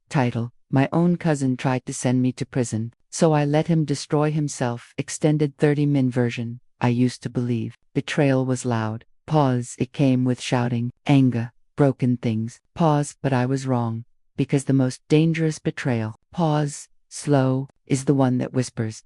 Title: My own cousin tried to send me to prison, so I let him destroy himself. Extended 30-min version. I used to believe betrayal was loud. Pause. It came with shouting, anger, broken things. Pause. But I was wrong. Because the most dangerous betrayal, pause, slow, is the one that whispers.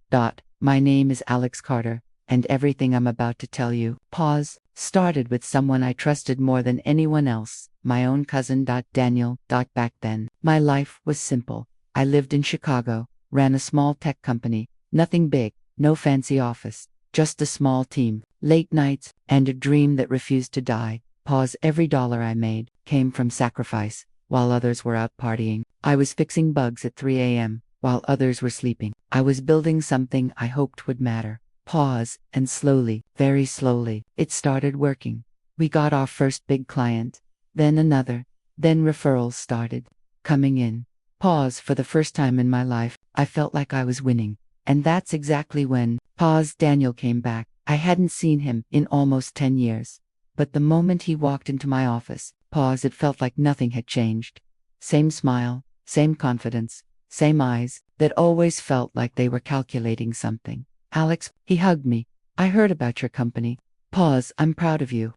My name is Alex Carter, and everything I'm about to tell you, pause, started with someone I trusted more than anyone else, my own cousin. Daniel. Back then, my life was simple. I lived in Chicago, ran a small tech company, nothing big, no fancy office, just a small team, late nights, and a dream that refused to die. Pause. Every dollar I made came from sacrifice. While others were out partying, I was fixing bugs at 3 a.m. While others were sleeping, I was building something I hoped would matter. Pause, and slowly, very slowly, it started working. We got our first big client, then another, then referrals started coming in. Pause. For the first time in my life, I felt like I was winning. And that's exactly when, pause, Daniel came back. I hadn't seen him in almost 10 years. But the moment he walked into my office, pause, it felt like nothing had changed. Same smile, same confidence, same eyes that always felt like they were calculating something. Alex, he hugged me. I heard about your company. Pause. I'm proud of you.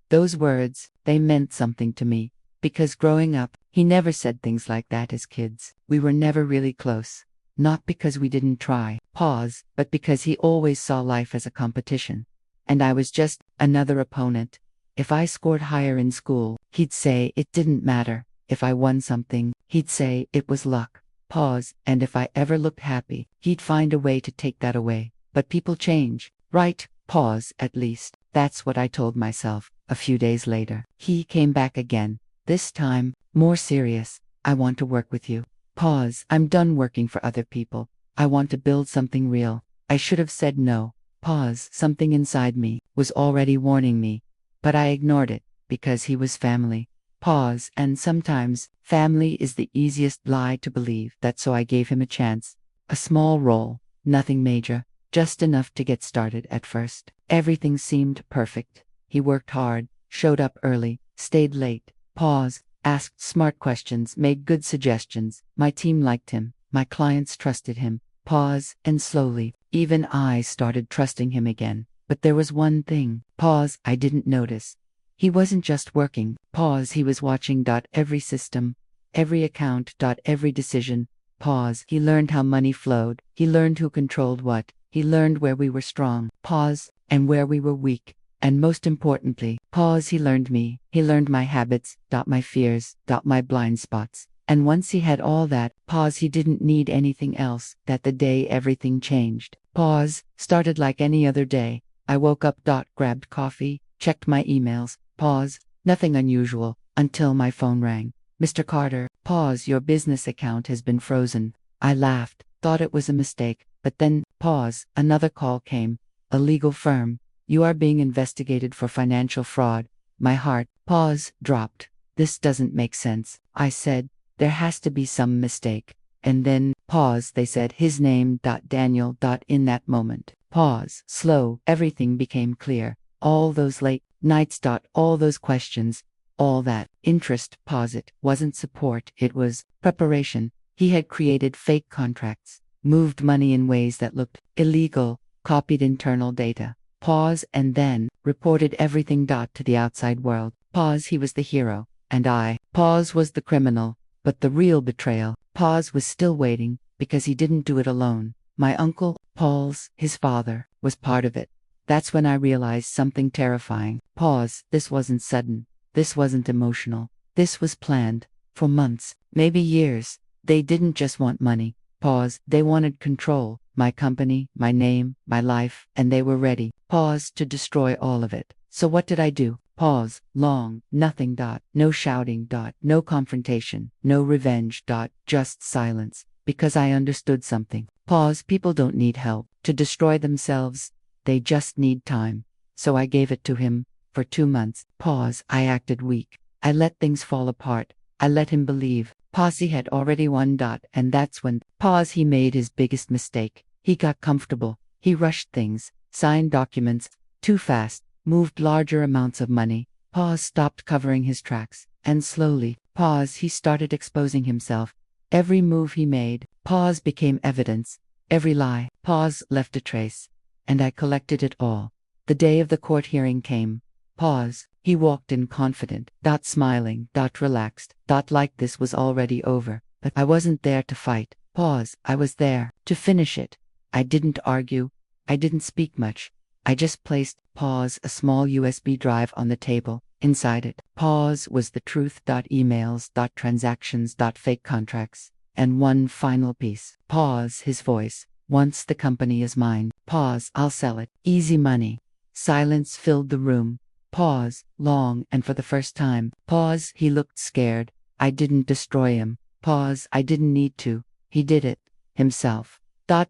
Those words, they meant something to me. Because growing up, he never said things like that as kids. We were never really close. Not because we didn't try, pause, but because he always saw life as a competition. And I was just another opponent. If I scored higher in school, he'd say it didn't matter. If I won something, he'd say it was luck. Pause. And if I ever looked happy, he'd find a way to take that away. But people change, right? Pause. At least, that's what I told myself. A few days later, he came back again. This time, more serious. I want to work with you. Pause. I'm done working for other people. I want to build something real. I should have said no. Pause. Something inside me was already warning me. But I ignored it, because he was family. Pause. And sometimes, family is the easiest lie to believe. That's so I gave him a chance. A small role, nothing major, just enough to get started at first. Everything seemed perfect. He worked hard, showed up early, stayed late. Pause. Asked smart questions, made good suggestions. My team liked him. My clients trusted him. Pause. And slowly, even I started trusting him again. But there was one thing, pause, I didn't notice. He wasn't just working, pause, he was watching. Every system, every account. Every decision. Pause. He learned how money flowed. He learned who controlled what. He learned where we were strong. Pause. And where we were weak. And most importantly, pause, he learned me. He learned my habits. My fears. My blind spots. And once he had all that, pause, he didn't need anything else. That the day everything changed. Pause. Started like any other day. I woke up. Grabbed coffee, checked my emails. Pause. Nothing unusual, until my phone rang. Mr. Carter, pause, your business account has been frozen. I laughed, thought it was a mistake, but then, pause, another call came. A legal firm. You are being investigated for financial fraud. My heart, pause, dropped. This doesn't make sense. I said, there has to be some mistake. And then, pause, they said his name. Daniel. In that moment, pause, slow, everything became clear. All those late nights. All those questions. All that interest. Pause. It wasn't support, it was preparation. He had created fake contracts, moved money in ways that looked illegal, copied internal data. Pause. And then reported everything. To the outside world. Pause. He was the hero, and I, pause, was the criminal. But the real betrayal, pause, was still waiting, because he didn't do it alone. My uncle, Paul's, his father, was part of it. That's when I realized something terrifying. Pause. This wasn't sudden. This wasn't emotional. This was planned. For months, maybe years. They didn't just want money. Pause. They wanted control. My company, my name, my life, and they were ready. Pause. To destroy all of it. So what did I do? Pause. Long. Nothing. No shouting. No confrontation. No revenge. Just silence. Because I understood something. Pause. People don't need help to destroy themselves. They just need time. So I gave it to him. For 2 months. Pause. I acted weak. I let things fall apart. I let him believe. Pause. He had already won. And that's when, pause, he made his biggest mistake. He got comfortable. He rushed things. Signed documents. Too fast. Moved larger amounts of money. Pause. Stopped covering his tracks. And slowly, pause, he started exposing himself. Every move he made, pause, became evidence. Every lie, pause, left a trace. And I collected it all. The day of the court hearing came. Pause. He walked in confident, smiling, relaxed, like this was already over. But I wasn't there to fight. Pause. I was there to finish it. I didn't argue. I didn't speak much. I just placed, pause, a small USB drive on the table. Inside it, pause, was the truth. Emails, transactions, fake contracts. And one final piece. Pause, his voice. Once the company is mine. Pause, I'll sell it. Easy money. Silence filled the room. Pause, long, and for the first time. Pause, he looked scared. I didn't destroy him. Pause, I didn't need to. He did it. Himself.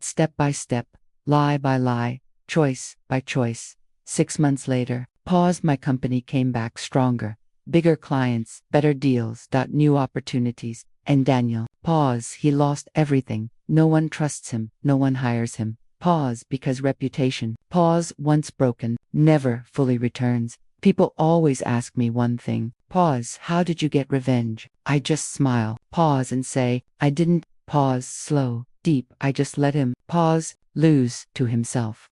Step by step. Lie by lie. Choice by choice. 6 months later. Pause, my company came back stronger. Bigger clients, better deals. New opportunities. And Daniel. Pause, he lost everything. No one trusts him. No one hires him. Pause, because reputation. Pause, once broken, never fully returns. People always ask me one thing. Pause, how did you get revenge? I just smile. Pause and say, I didn't. Pause, slow, deep. I just let him. Pause, lose to himself.